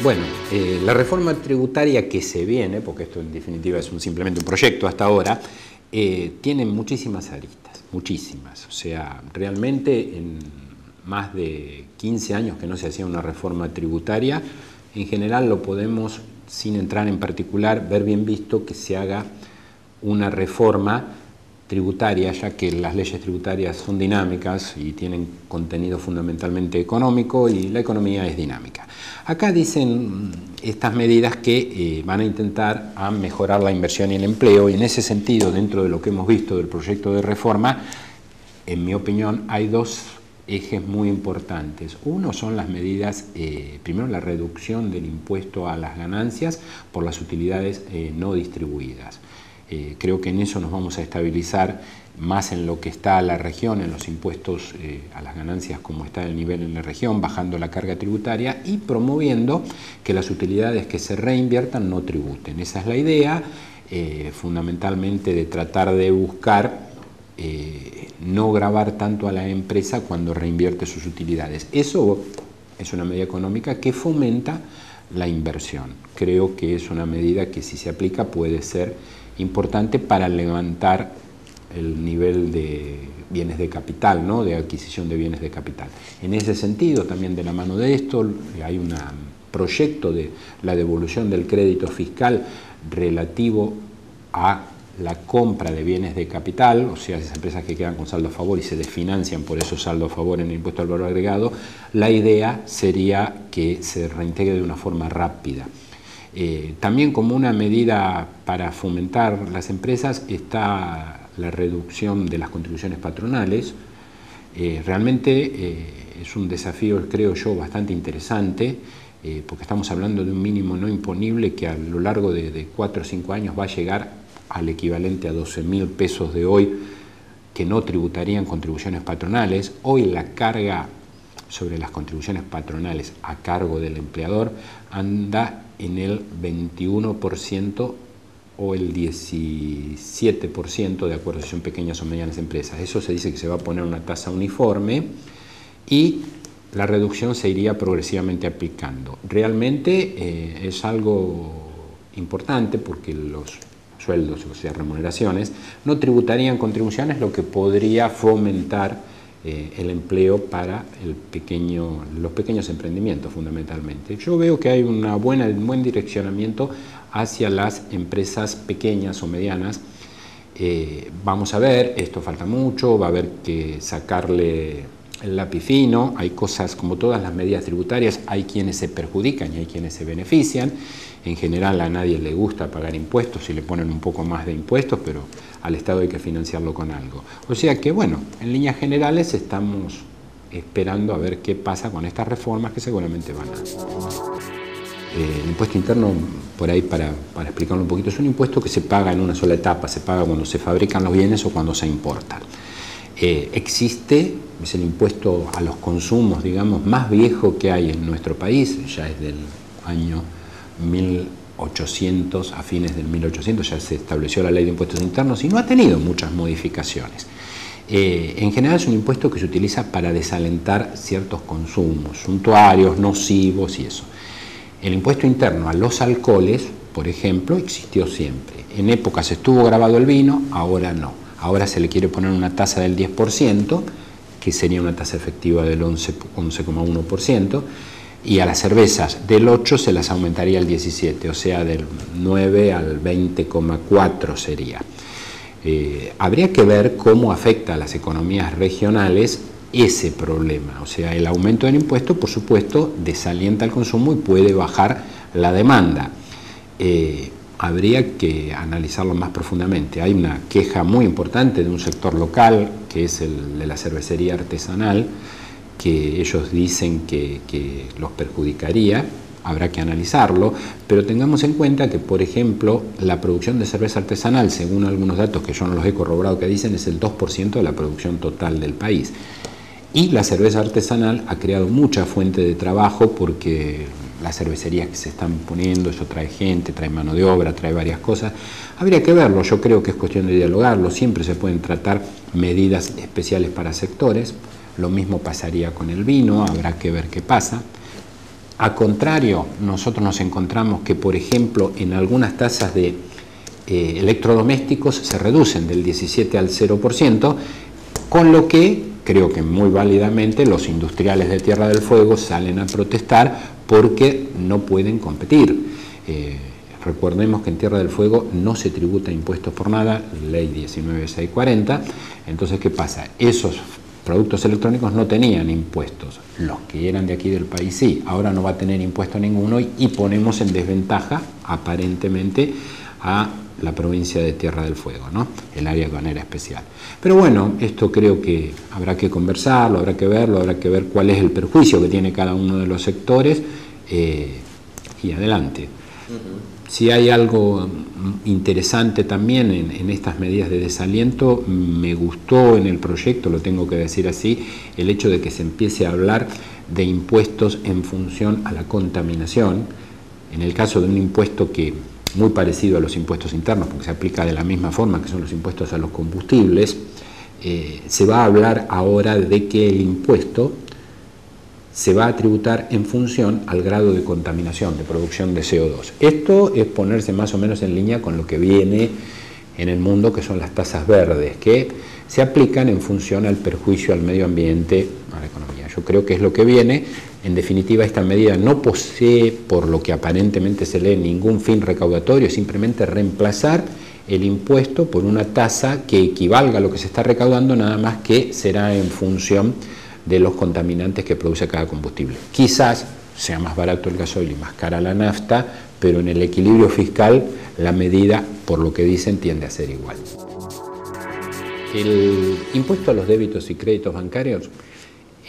Bueno, la reforma tributaria que se viene, porque esto en definitiva es simplemente un proyecto hasta ahora, tiene muchísimas aristas, muchísimas. O sea, realmente en más de 15 años que no se hacía una reforma tributaria, en general lo podemos, sin entrar en particular, ver bien visto que se haga una reforma tributaria, ya que las leyes tributarias son dinámicas y tienen contenido fundamentalmente económico y la economía es dinámica. Acá dicen estas medidas que van a intentar mejorar la inversión y el empleo, y en ese sentido, dentro de lo que hemos visto del proyecto de reforma, en mi opinión hay dos ejes muy importantes. Uno son las medidas, primero la reducción del impuesto a las ganancias por las utilidades no distribuidas. Creo que en eso nos vamos a estabilizar más en lo que está la región, en los impuestos a las ganancias como está el nivel en la región, bajando la carga tributaria y promoviendo que las utilidades que se reinviertan no tributen. Esa es la idea, fundamentalmente de tratar de buscar no gravar tanto a la empresa cuando reinvierte sus utilidades. Eso es una medida económica que fomenta la inversión. Creo que es una medida que si se aplica puede ser importante para levantar el nivel de bienes de capital, ¿no? De adquisición de bienes de capital. En ese sentido, también de la mano de esto, hay un proyecto de la devolución del crédito fiscal relativo a la compra de bienes de capital, o sea, esas empresas que quedan con saldo a favor y se desfinancian por esos saldo a favor en el impuesto al valor agregado, la idea sería que se reintegre de una forma rápida. También como una medida para fomentar las empresas está la reducción de las contribuciones patronales. Realmente es un desafío, creo yo, bastante interesante, porque estamos hablando de un mínimo no imponible que a lo largo de 4 o 5 años va a llegar al equivalente a 12.000 pesos de hoy, que no tributarían contribuciones patronales. Hoy la carga sobre las contribuciones patronales a cargo del empleador anda en el 21% o el 17%, de acuerdo si son pequeñas o medianas empresas. Eso se dice que se va a poner una tasa uniforme y la reducción se iría progresivamente aplicando. Realmente es algo importante porque los sueldos, o sea, remuneraciones, no tributarían contribuciones, lo que podría fomentar el empleo para los pequeños emprendimientos fundamentalmente. Yo veo que hay un buen direccionamiento hacia las empresas pequeñas o medianas. Vamos a ver, esto falta mucho, va a haber que sacarle el lápiz fino, hay cosas como todas las medidas tributarias, hay quienes se perjudican y hay quienes se benefician. En general a nadie le gusta pagar impuestos y le ponen un poco más de impuestos, pero al Estado hay que financiarlo con algo. O sea que bueno, en líneas generales estamos esperando a ver qué pasa con estas reformas que seguramente van a... El impuesto interno, por ahí para explicarlo un poquito, es un impuesto que se paga en una sola etapa, se paga cuando se fabrican los bienes o cuando se importan. Existe, es el impuesto a los consumos, digamos, más viejo que hay en nuestro país, ya es del año 1800, a fines del 1800 ya se estableció la ley de impuestos internos y no ha tenido muchas modificaciones. En general es un impuesto que se utiliza para desalentar ciertos consumos suntuarios, nocivos y eso. El impuesto interno a los alcoholes, por ejemplo, existió siempre. En épocas estuvo grabado el vino, ahora no. Ahora se le quiere poner una tasa del 10%, que sería una tasa efectiva del 11,1%, y a las cervezas del 8 se las aumentaría al 17, o sea, del 9 al 20,4 sería. Habría que ver cómo afecta a las economías regionales ese problema, o sea, el aumento del impuesto, por supuesto, desalienta el consumo y puede bajar la demanda. Habría que analizarlo más profundamente. Hay una queja muy importante de un sector local, que es el de la cervecería artesanal, que ellos dicen que los perjudicaría. Habrá que analizarlo, pero tengamos en cuenta que, por ejemplo, la producción de cerveza artesanal, según algunos datos que yo no los he corroborado que dicen, es el 2% de la producción total del país. Y la cerveza artesanal ha creado mucha fuente de trabajo porque las cervecerías que se están poniendo, eso trae gente, trae mano de obra, trae varias cosas. Habría que verlo, yo creo que es cuestión de dialogarlo, siempre se pueden tratar medidas especiales para sectores, lo mismo pasaría con el vino, habrá que ver qué pasa. A contrario, nosotros nos encontramos que, por ejemplo, en algunas tasas de electrodomésticos se reducen del 17 al 0%, con lo que creo que muy válidamente los industriales de Tierra del Fuego salen a protestar porque no pueden competir. Recordemos que en Tierra del Fuego no se tributa impuestos por nada, ley 19640. Entonces, ¿qué pasa? Esos productos electrónicos no tenían impuestos, los que eran de aquí del país sí, ahora no va a tener impuesto ninguno y ponemos en desventaja aparentemente a la provincia de Tierra del Fuego, ¿no? El área aduanera especial. Pero bueno, esto creo que habrá que conversarlo, habrá que verlo, habrá que ver cuál es el perjuicio que tiene cada uno de los sectores y adelante. Si hay algo interesante también en estas medidas de desaliento, me gustó en el proyecto, lo tengo que decir así, el hecho de que se empiece a hablar de impuestos en función a la contaminación. En el caso de un impuesto que muy parecido a los impuestos internos, porque se aplica de la misma forma que son los impuestos a los combustibles, se va a hablar ahora de que el impuesto se va a tributar en función al grado de contaminación, de producción de CO2. Esto es ponerse más o menos en línea con lo que viene en el mundo, que son las tasas verdes, que se aplican en función al perjuicio al medio ambiente, a la economía. Yo creo que es lo que viene. En definitiva, esta medida no posee, por lo que aparentemente se lee, ningún fin recaudatorio, es simplemente reemplazar el impuesto por una tasa que equivalga a lo que se está recaudando, nada más que será en función de los contaminantes que produce cada combustible. Quizás sea más barato el gasoil y más cara la nafta, pero en el equilibrio fiscal la medida, por lo que dicen, tiende a ser igual. El impuesto a los débitos y créditos bancarios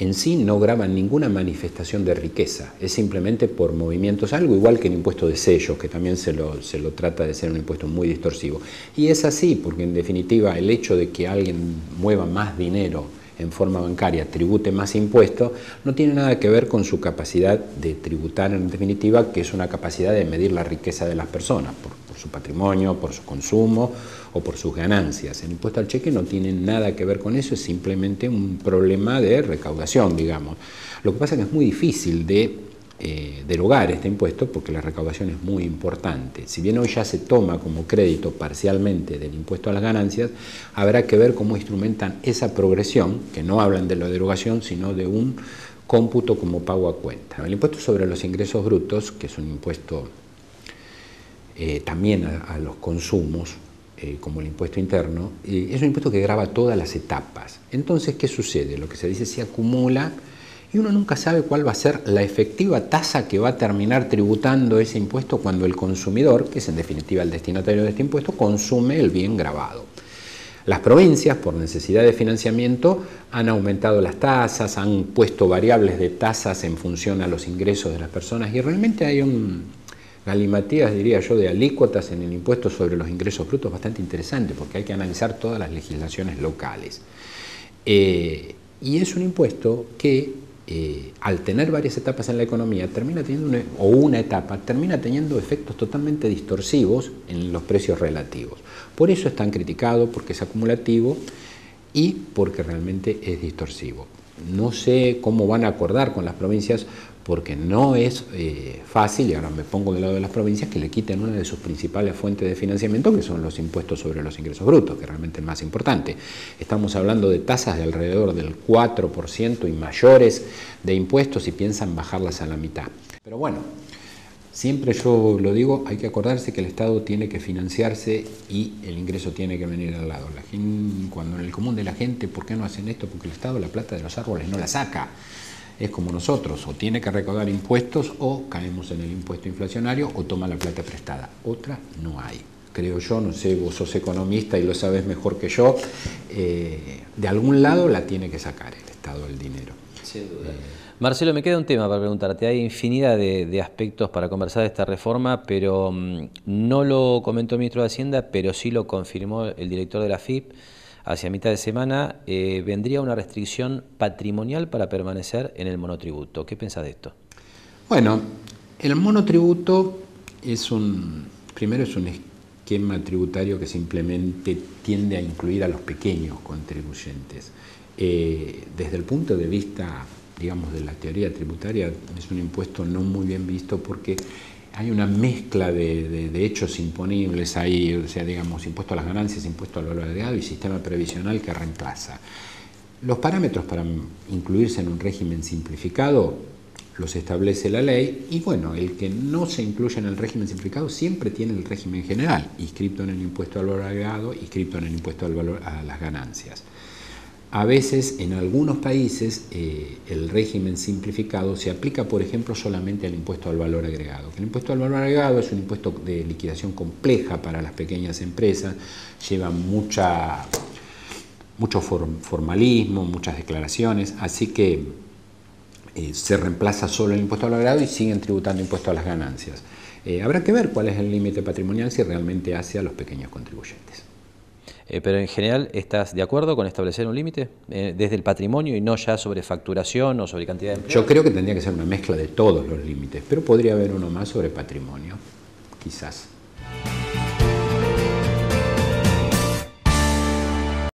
en sí no grava ninguna manifestación de riqueza, es simplemente por movimientos, algo igual que el impuesto de sellos, que también se lo trata de ser un impuesto muy distorsivo. Y es así, porque en definitiva el hecho de que alguien mueva más dinero en forma bancaria, tribute más impuestos, no tiene nada que ver con su capacidad de tributar, en definitiva, que es una capacidad de medir la riqueza de las personas, por su patrimonio, por su consumo o por sus ganancias. El impuesto al cheque no tiene nada que ver con eso, es simplemente un problema de recaudación, digamos. Lo que pasa es que es muy difícil de derogar este impuesto porque la recaudación es muy importante. Si bien hoy ya se toma como crédito parcialmente del impuesto a las ganancias, habrá que ver cómo instrumentan esa progresión, que no hablan de la derogación, sino de un cómputo como pago a cuenta. El impuesto sobre los ingresos brutos, que es un impuesto también a los consumos, como el impuesto interno, es un impuesto que grava todas las etapas. Entonces, ¿qué sucede? Lo que se dice se acumula y uno nunca sabe cuál va a ser la efectiva tasa que va a terminar tributando ese impuesto cuando el consumidor, que es en definitiva el destinatario de este impuesto, consume el bien gravado. Las provincias, por necesidad de financiamiento, han aumentado las tasas, han puesto variables de tasas en función a los ingresos de las personas y realmente hay un galimatías, diría yo, de alícuotas en el impuesto sobre los ingresos brutos bastante interesante porque hay que analizar todas las legislaciones locales. Y es un impuesto que al tener varias etapas en la economía termina teniendo una etapa termina teniendo efectos totalmente distorsivos en los precios relativos. Por eso es tan criticado, porque es acumulativo y porque realmente es distorsivo. No sé cómo van a acordar con las provincias porque no es fácil, y ahora me pongo del lado de las provincias, que le quiten una de sus principales fuentes de financiamiento, que son los impuestos sobre los ingresos brutos, que realmente es el más importante. Estamos hablando de tasas de alrededor del 4% y mayores de impuestos y piensan bajarlas a la mitad. Pero bueno, siempre yo lo digo, hay que acordarse que el Estado tiene que financiarse y el ingreso tiene que venir al lado. Cuando en el común de la gente, ¿por qué no hacen esto? Porque el Estado la plata de los árboles no la saca. Es como nosotros, o tiene que recaudar impuestos o caemos en el impuesto inflacionario o toma la plata prestada. Otra no hay. Creo yo, no sé, vos sos economista y lo sabes mejor que yo, de algún lado la tiene que sacar el Estado el dinero. Sin duda. Marcelo, me queda un tema para preguntarte. Hay infinidad de aspectos para conversar de esta reforma, pero no lo comentó el ministro de Hacienda, pero sí lo confirmó el director de la AFIP. Hacia mitad de semana vendría una restricción patrimonial para permanecer en el monotributo. ¿Qué pensás de esto? Bueno, el monotributo primero es un esquema tributario que simplemente tiende a incluir a los pequeños contribuyentes. Desde el punto de vista digamos, de la teoría tributaria, es un impuesto no muy bien visto porque hay una mezcla de hechos imponibles ahí, o sea, digamos, impuesto a las ganancias, impuesto al valor agregado y sistema previsional que reemplaza. Los parámetros para incluirse en un régimen simplificado los establece la ley y bueno, el que no se incluye en el régimen simplificado siempre tiene el régimen general, inscripto en el impuesto al valor agregado, inscripto en el impuesto al valor a las ganancias. A veces, en algunos países, el régimen simplificado se aplica, por ejemplo, solamente al impuesto al valor agregado. El impuesto al valor agregado es un impuesto de liquidación compleja para las pequeñas empresas, lleva mucho formalismo, muchas declaraciones, así que se reemplaza solo el impuesto al valor agregado y siguen tributando impuesto a las ganancias. Habrá que ver cuál es el límite patrimonial si realmente hace a los pequeños contribuyentes. Pero en general, ¿estás de acuerdo con establecer un límite desde el patrimonio y no ya sobre facturación o sobre cantidad de empleados? Yo creo que tendría que ser una mezcla de todos los límites, pero podría haber uno más sobre patrimonio, quizás.